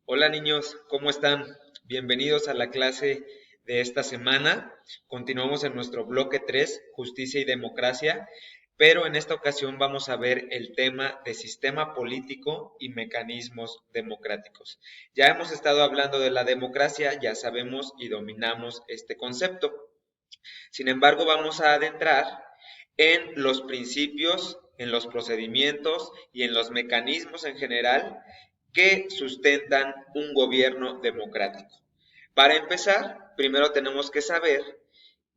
Hola niños, ¿cómo están? Bienvenidos a la clase de esta semana. Continuamos en nuestro bloque 3, Justicia y Democracia, pero en esta ocasión vamos a ver el tema de sistema político y mecanismos democráticos. Ya hemos estado hablando de la democracia, ya sabemos y dominamos este concepto. Sin embargo, vamos a adentrar en los principios, en los procedimientos y en los mecanismos en general que sustentan un gobierno democrático. Para empezar, primero tenemos que saber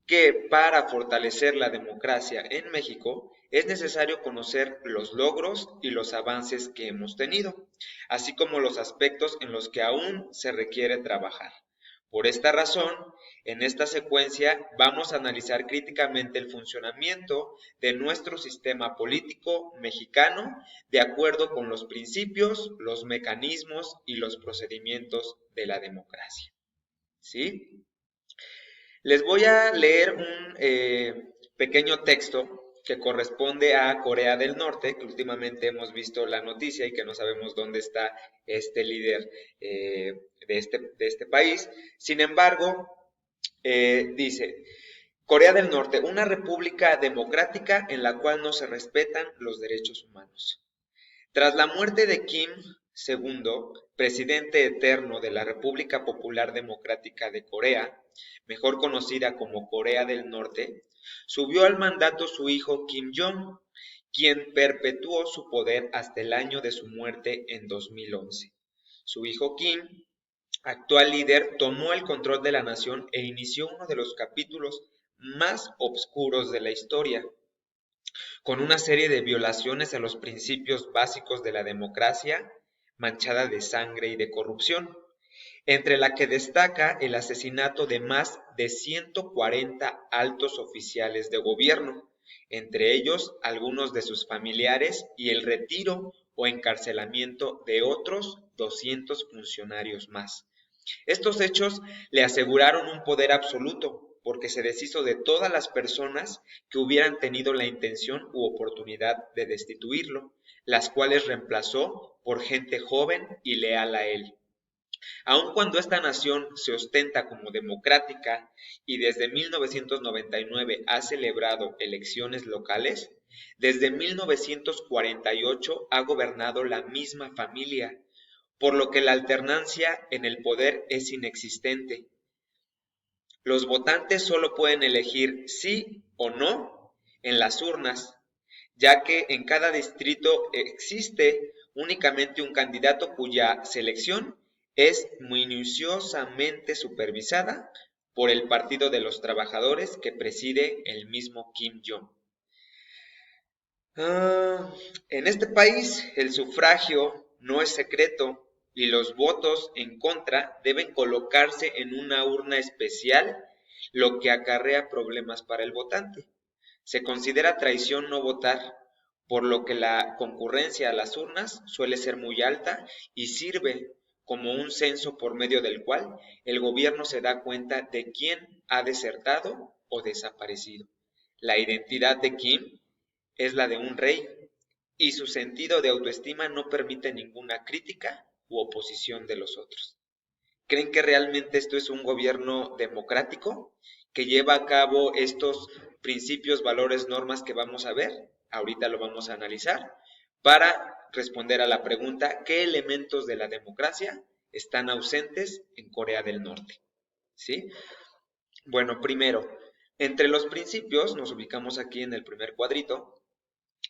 que para fortalecer la democracia en México es necesario conocer los logros y los avances que hemos tenido, así como los aspectos en los que aún se requiere trabajar. Por esta razón, en esta secuencia vamos a analizar críticamente el funcionamiento de nuestro sistema político mexicano de acuerdo con los principios, los mecanismos y los procedimientos de la democracia. ¿Sí? Les voy a leer un pequeño texto que corresponde a Corea del Norte, que últimamente hemos visto la noticia y que no sabemos dónde está este líder de este país. Sin embargo, dice, Corea del Norte, una república democrática en la cual no se respetan los derechos humanos. Tras la muerte de Kim II, presidente eterno de la República Popular Democrática de Corea, mejor conocida como Corea del Norte, subió al mandato su hijo Kim Jong, quien perpetuó su poder hasta el año de su muerte en 2011. Su hijo Kim, actual líder, tomó el control de la nación e inició uno de los capítulos más oscuros de la historia, con una serie de violaciones a los principios básicos de la democracia, manchada de sangre y de corrupción, entre la que destaca el asesinato de más de 140 altos oficiales de gobierno, entre ellos algunos de sus familiares, y el retiro o encarcelamiento de otros 200 funcionarios más. Estos hechos le aseguraron un poder absoluto, porque se deshizo de todas las personas que hubieran tenido la intención u oportunidad de destituirlo, las cuales reemplazó por gente joven y leal a él. Aun cuando esta nación se ostenta como democrática y desde 1999 ha celebrado elecciones locales, desde 1948 ha gobernado la misma familia, por lo que la alternancia en el poder es inexistente. Los votantes solo pueden elegir sí o no en las urnas, ya que en cada distrito existe únicamente un candidato cuya selección es minuciosamente supervisada por el Partido de los Trabajadores que preside el mismo Kim Jong. Ah, en este país el sufragio no es secreto y los votos en contra deben colocarse en una urna especial, lo que acarrea problemas para el votante. Se considera traición no votar, por lo que la concurrencia a las urnas suele ser muy alta y sirve como un censo por medio del cual el gobierno se da cuenta de quién ha desertado o desaparecido. La identidad de Kim es la de un rey y su sentido de autoestima no permite ninguna crítica u oposición de los otros. ¿Creen que realmente esto es un gobierno democrático que lleva a cabo estos principios, valores, normas que vamos a ver? Ahorita lo vamos a analizar para responder a la pregunta, ¿qué elementos de la democracia están ausentes en Corea del Norte? ¿Sí? Bueno, primero, entre los principios, nos ubicamos aquí en el primer cuadrito.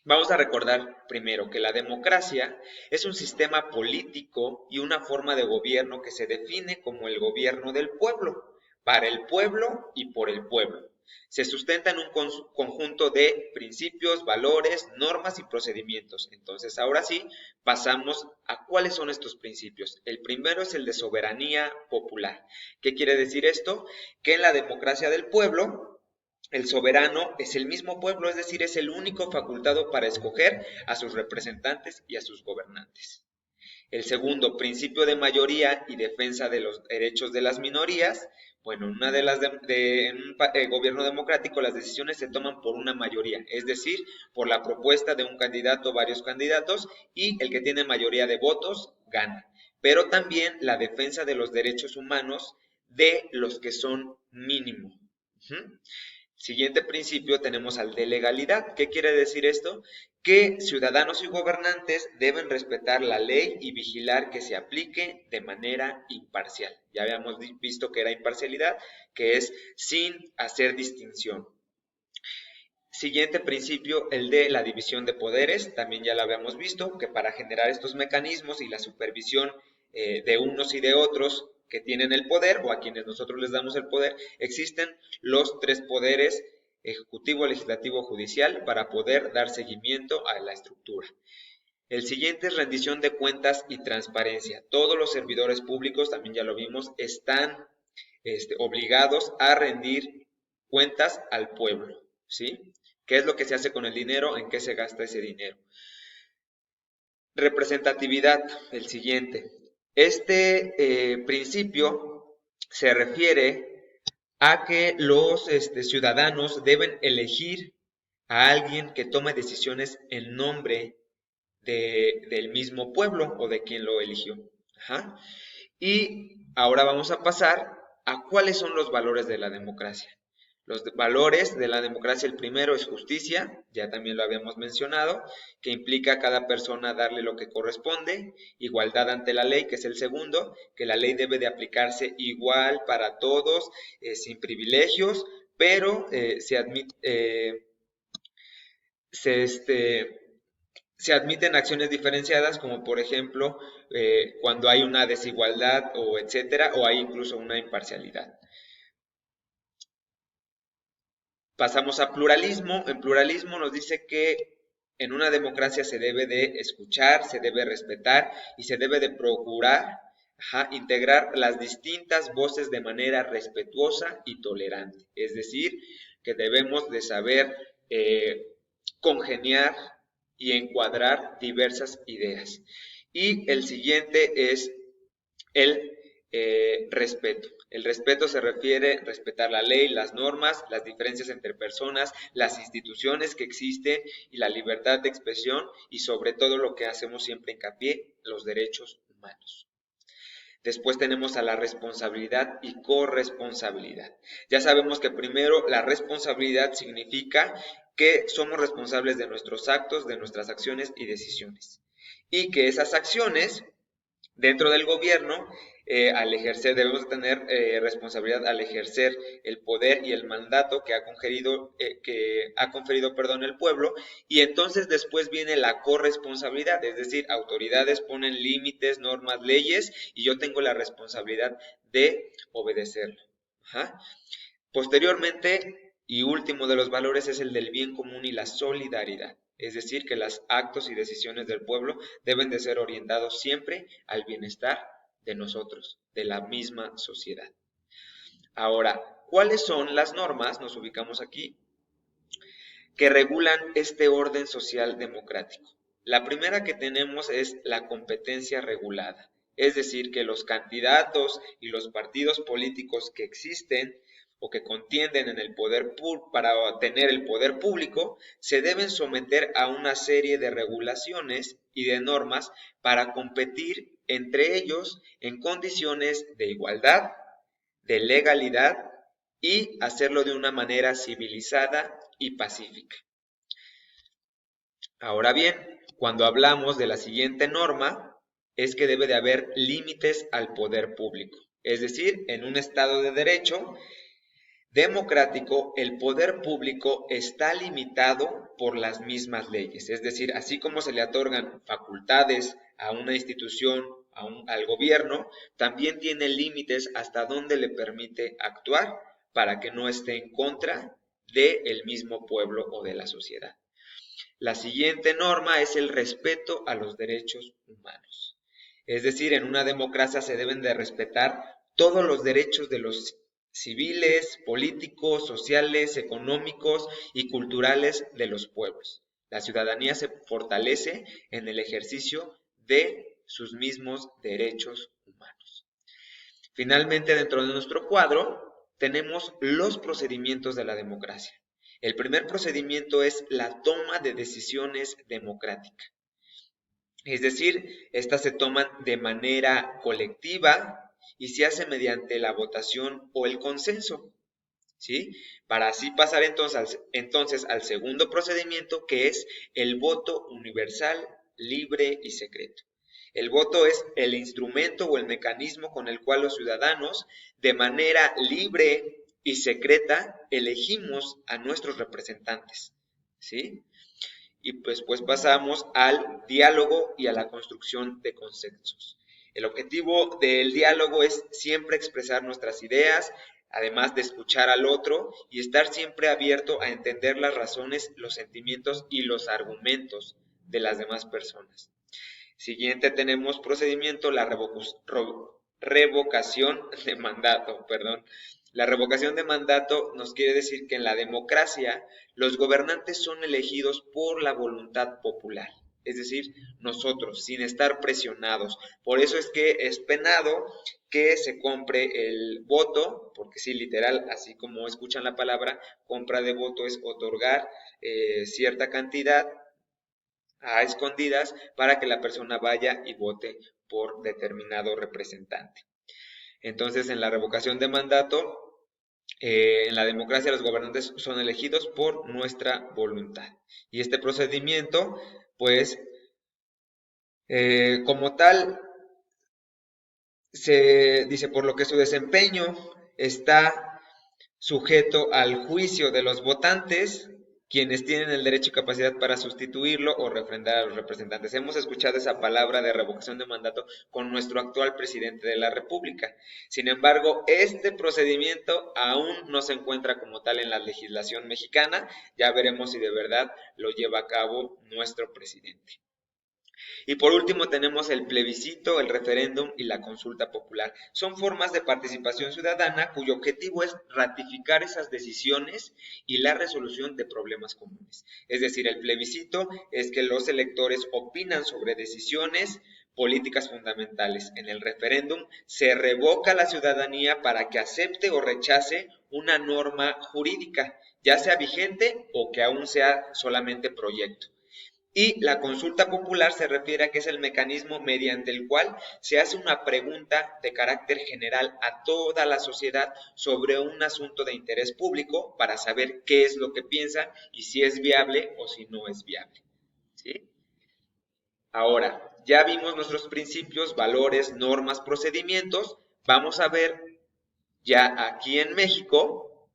Vamos a recordar primero que la democracia es un sistema político y una forma de gobierno que se define como el gobierno del pueblo, para el pueblo y por el pueblo. Se sustenta en un conjunto de principios, valores, normas y procedimientos. Entonces, ahora sí, pasamos a cuáles son estos principios. El primero es el de soberanía popular. ¿Qué quiere decir esto? Que en la democracia del pueblo el soberano es el mismo pueblo, es decir, es el único facultado para escoger a sus representantes y a sus gobernantes. El segundo, principio de mayoría y defensa de los derechos de las minorías. Bueno, en un gobierno democrático las decisiones se toman por una mayoría, es decir, por la propuesta de un candidato o varios candidatos, y el que tiene mayoría de votos gana. pero también la defensa de los derechos humanos de los que son mínimos. Siguiente principio tenemos al de legalidad. ¿Qué quiere decir esto? Que ciudadanos y gobernantes deben respetar la ley y vigilar que se aplique de manera imparcial. Ya habíamos visto que era imparcialidad, que es sin hacer distinción. Siguiente principio, el de la división de poderes, también ya lo habíamos visto, que para generar estos mecanismos y la supervisión de unos y de otros que tienen el poder, o a quienes nosotros les damos el poder, existen los tres poderes, ejecutivo, legislativo, judicial, para poder dar seguimiento a la estructura. El siguiente es rendición de cuentas y transparencia. Todos los servidores públicos, también ya lo vimos, están obligados a rendir cuentas al pueblo, ¿sí? ¿Qué es lo que se hace con el dinero? ¿En qué se gasta ese dinero? Representatividad, el siguiente. Este principio se refiere a que los ciudadanos deben elegir a alguien que tome decisiones en nombre del mismo pueblo o de quien lo eligió. Ajá. Y ahora vamos a pasar a cuáles son los valores de la democracia. Los valores de la democracia, el primero es justicia, ya también lo habíamos mencionado, que implica a cada persona darle lo que corresponde, igualdad ante la ley, que es el segundo, que la ley debe de aplicarse igual para todos, sin privilegios, pero se admiten acciones diferenciadas, como por ejemplo cuando hay una desigualdad o etcétera, o hay incluso una imparcialidad. Pasamos a pluralismo. En pluralismo nos dice que en una democracia se debe de escuchar, se debe respetar y se debe de procurar integrar las distintas voces de manera respetuosa y tolerante. Es decir, que debemos de saber congeniar y encuadrar diversas ideas. Y el siguiente es el respeto. El respeto se refiere a respetar la ley, las normas, las diferencias entre personas, las instituciones que existen y la libertad de expresión y sobre todo lo que hacemos siempre hincapié, los derechos humanos. Después tenemos a la responsabilidad y corresponsabilidad. Ya sabemos que primero la responsabilidad significa que somos responsables de nuestros actos, de nuestras acciones y decisiones. Y que esas acciones dentro del gobierno, al ejercer, debemos tener responsabilidad al ejercer el poder y el mandato que ha conferido el pueblo, y entonces después viene la corresponsabilidad, es decir, autoridades ponen límites, normas, leyes, y yo tengo la responsabilidad de obedecerlo. Posteriormente, y último de los valores, es el del bien común y la solidaridad. Es decir, que los actos y decisiones del pueblo deben de ser orientados siempre al bienestar de nosotros, de la misma sociedad. Ahora, ¿cuáles son las normas? Nos ubicamos aquí, que regulan este orden social democrático. La primera que tenemos es la competencia regulada, es decir, que los candidatos y los partidos políticos que existen o que contienden en el poder para tener el poder público se deben someter a una serie de regulaciones y de normas para competir entre ellos en condiciones de igualdad, de legalidad y hacerlo de una manera civilizada y pacífica. Ahora bien, cuando hablamos de la siguiente norma, es que debe de haber límites al poder público. Es decir, en un Estado de Derecho democrático, el poder público está limitado por las mismas leyes. Es decir, así como se le otorgan facultades a una institución, al gobierno, también tiene límites hasta donde le permite actuar para que no esté en contra del mismo pueblo o de la sociedad. La siguiente norma es el respeto a los derechos humanos. Es decir, en una democracia se deben de respetar todos los derechos de los civiles, políticos, sociales, económicos y culturales de los pueblos. La ciudadanía se fortalece en el ejercicio de sus mismos derechos humanos. Finalmente, dentro de nuestro cuadro, tenemos los procedimientos de la democracia. El primer procedimiento es la toma de decisiones democrática. Es decir, estas se toman de manera colectiva y se hace mediante la votación o el consenso, ¿sí? Para así pasar entonces al segundo procedimiento, que es el voto universal, libre y secreto. El voto es el instrumento o el mecanismo con el cual los ciudadanos, de manera libre y secreta, elegimos a nuestros representantes, ¿sí? Y pues pasamos al diálogo y a la construcción de consensos. El objetivo del diálogo es siempre expresar nuestras ideas, además de escuchar al otro y estar siempre abierto a entender las razones, los sentimientos y los argumentos de las demás personas. Siguiente tenemos procedimiento, la revocación de mandato, perdón. La revocación de mandato nos quiere decir que en la democracia los gobernantes son elegidos por la voluntad popular, es decir, nosotros, sin estar presionados. Por eso es que es penado que se compre el voto, porque sí, literal, así como escuchan la palabra, compra de voto es otorgar cierta cantidad a escondidas para que la persona vaya y vote por determinado representante. Entonces, en la revocación de mandato, en la democracia los gobernantes son elegidos por nuestra voluntad. Y este procedimiento, pues, como tal, se dice por lo que su desempeño está sujeto al juicio de los votantes, quienes tienen el derecho y capacidad para sustituirlo o refrendar a los representantes. Hemos escuchado esa palabra de revocación de mandato con nuestro actual presidente de la República. Sin embargo, este procedimiento aún no se encuentra como tal en la legislación mexicana. Ya veremos si de verdad lo lleva a cabo nuestro presidente. Y por último tenemos el plebiscito, el referéndum y la consulta popular. Son formas de participación ciudadana cuyo objetivo es ratificar esas decisiones y la resolución de problemas comunes. Es decir, el plebiscito es que los electores opinan sobre decisiones políticas fundamentales. En el referéndum se revoca la ciudadanía para que acepte o rechace una norma jurídica, ya sea vigente o que aún sea solamente proyecto. Y la consulta popular se refiere a que es el mecanismo mediante el cual se hace una pregunta de carácter general a toda la sociedad sobre un asunto de interés público para saber qué es lo que piensa y si es viable o si no es viable, ¿sí? Ahora, ya vimos nuestros principios, valores, normas, procedimientos. Vamos a ver ya aquí en México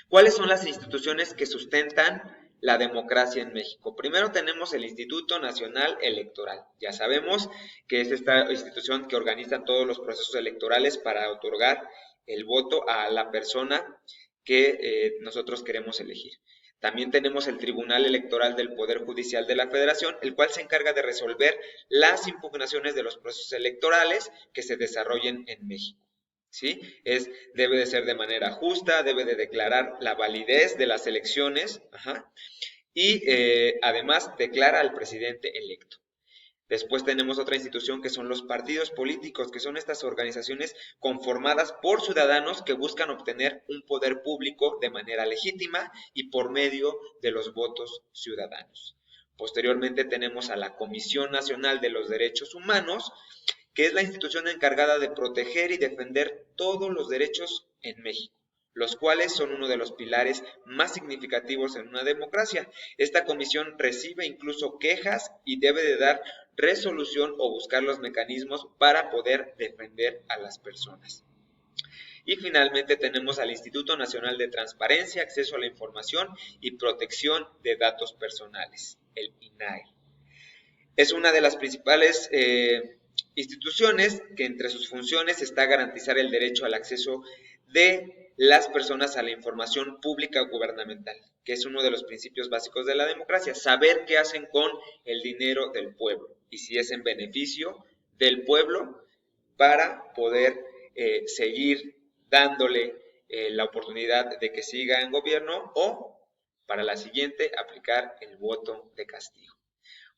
cuáles son las instituciones que sustentan la democracia en México. Primero tenemos el Instituto Nacional Electoral. Ya sabemos que es esta institución que organiza todos los procesos electorales para otorgar el voto a la persona que nosotros queremos elegir. También tenemos el Tribunal Electoral del Poder Judicial de la Federación, el cual se encarga de resolver las impugnaciones de los procesos electorales que se desarrollen en México. ¿Sí? Debe de ser de manera justa, debe de declarar la validez de las elecciones, y además declara al presidente electo. Después tenemos otra institución que son los partidos políticos, que son estas organizaciones conformadas por ciudadanos que buscan obtener un poder público de manera legítima y por medio de los votos ciudadanos. Posteriormente tenemos a la Comisión Nacional de los Derechos Humanos, que es la institución encargada de proteger y defender todos los derechos en México, los cuales son uno de los pilares más significativos en una democracia. Esta comisión recibe incluso quejas y debe de dar resolución o buscar los mecanismos para poder defender a las personas. Y finalmente tenemos al Instituto Nacional de Transparencia, Acceso a la Información y Protección de Datos Personales, el INAI. Es una de las principales instituciones que entre sus funciones está garantizar el derecho al acceso de las personas a la información pública gubernamental, que es uno de los principios básicos de la democracia, saber qué hacen con el dinero del pueblo y si es en beneficio del pueblo para poder seguir dándole la oportunidad de que siga en gobierno o para la siguiente aplicar el voto de castigo.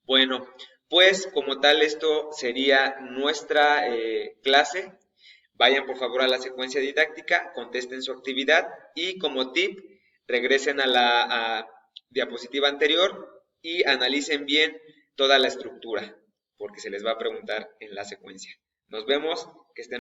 Bueno, pues como tal esto sería nuestra clase. Vayan por favor a la secuencia didáctica, contesten su actividad y como tip regresen a la diapositiva anterior y analicen bien toda la estructura. porque se les va a preguntar en la secuencia. Nos vemos, que estén